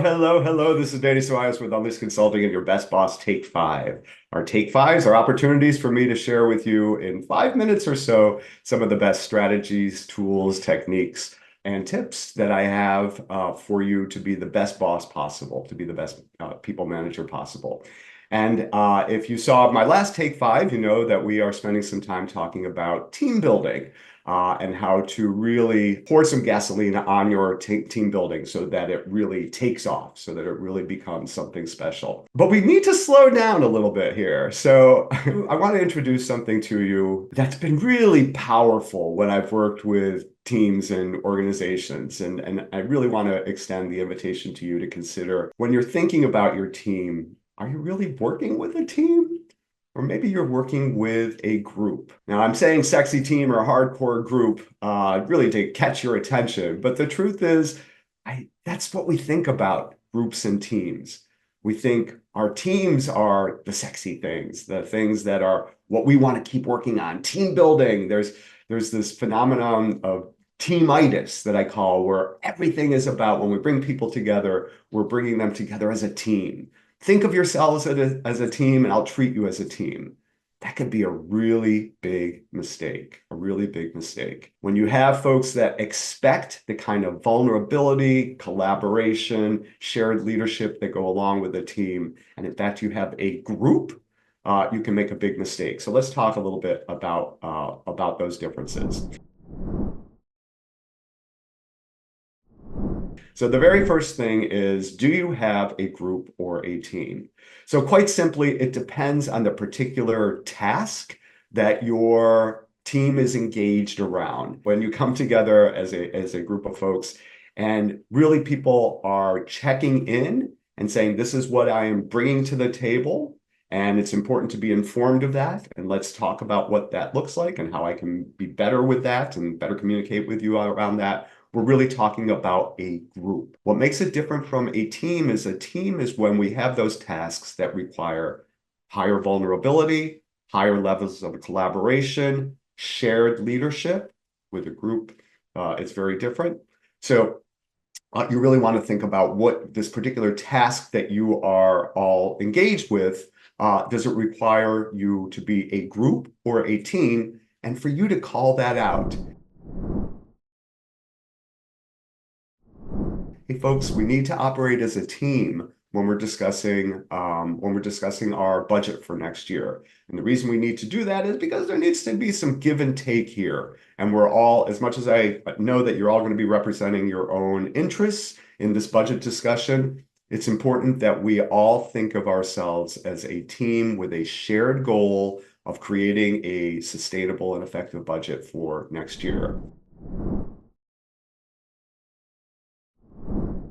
Hello. This is Danny Ceballos with Unleashed Consulting and your best boss Take Five. Our Take Fives are opportunities for me to share with you in 5 minutes or so some of the best strategies, tools, techniques, and tips that I have for you to be the best boss possible, to be the best people manager possible. And if you saw my last Take Five, you know that we are spending some time talking about team building and how to really pour some gasoline on your team building so that it really takes off, so that it really becomes something special. But we need to slow down a little bit here. So I want to introduce something to you that's been really powerful when I've worked with teams and organizations. And I really want to extend the invitation to you to consider when you're thinking about your team, are you really working with a team? Or maybe you're working with a group. Now, I'm saying sexy team or hardcore group really to catch your attention. But the truth is, that's what we think about groups and teams. We think our teams are the sexy things, the things that are what we want to keep working on. Team building. There's this phenomenon of teamitis that I call, where everything is about when we bring people together, we're bringing them together as a team. Think of yourselves as a team, and I'll treat you as a team. That could be a really big mistake, a really big mistake. When you have folks that expect the kind of vulnerability, collaboration, shared leadership that go along with a team, and in fact, you have a group, you can make a big mistake. So let's talk a little bit about those differences. So the very first thing is, do you have a group or a team? So quite simply, it depends on the particular task that your team is engaged around. When you come together as a group of folks and really people are checking in and saying, this is what I am bringing to the table, and it's important to be informed of that. And let's talk about what that looks like and how I can be better with that and better communicate with you around that. We're really talking about a group. What makes it different from a team is when we have those tasks that require higher vulnerability, higher levels of collaboration, shared leadership. With a group, it's very different. So you really want to think about what this particular task that you are all engaged with, does it require you to be a group or a team? And for you to call that out. Hey folks, we need to operate as a team when we're discussing our budget for next year. And the reason we need to do that is because there needs to be some give and take here. And we're all, as much as I know that you're all going to be representing your own interests in this budget discussion, it's important that we all think of ourselves as a team with a shared goal of creating a sustainable and effective budget for next year.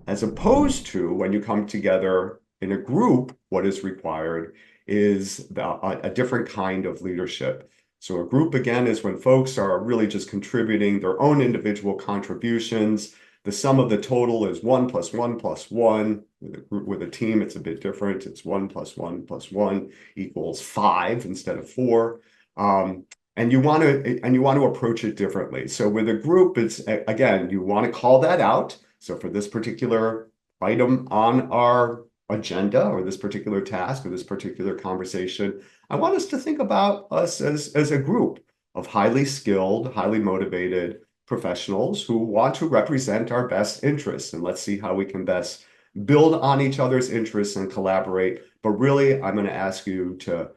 As opposed to when you come together in a group, what is required is a different kind of leadership. So a group, again, is when folks are really just contributing their own individual contributions. The sum of the total is 1 + 1 + 1. With a team, it's a bit different. It's 1 + 1 + 1 = 5 instead of 4. And you want to approach it differently. So with a group, it's, again, you want to call that out. So for this particular item on our agenda, or this particular task, or this particular conversation, I want us to think about us as a group of highly skilled, highly motivated professionals who want to represent our best interests. And let's see how we can best build on each other's interests and collaborate. But really, I'm going to ask you to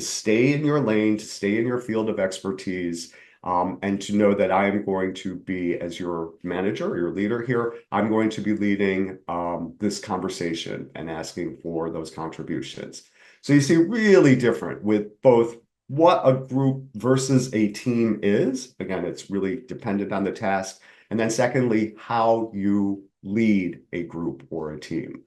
stay in your lane, to stay in your field of expertise, and to know that I am going to be, as your manager, your leader here, I'm going to be leading this conversation and asking for those contributions. So you see, really different with both what a group versus a team is. Again, it's really dependent on the task. And then secondly, how you lead a group or a team.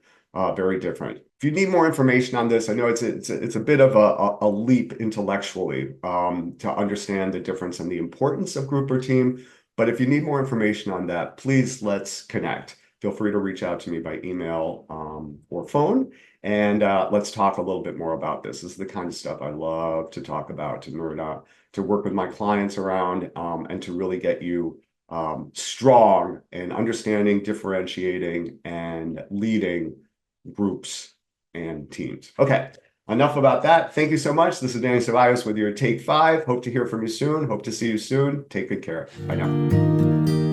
Very different. If you need more information on this, I know it's a bit of a leap intellectually to understand the difference and the importance of group or team. But if you need more information on that, please let's connect. Feel free to reach out to me by email or phone, and let's talk a little bit more about this. This is the kind of stuff I love to talk about, to nerd out, to work with my clients around, and to really get you strong in understanding, differentiating, and leading groups and teams. Okay, enough about that. Thank you so much. This is Danny Ceballos with your Take 5. Hope to hear from you soon. Hope to see you soon. Take good care. Bye now.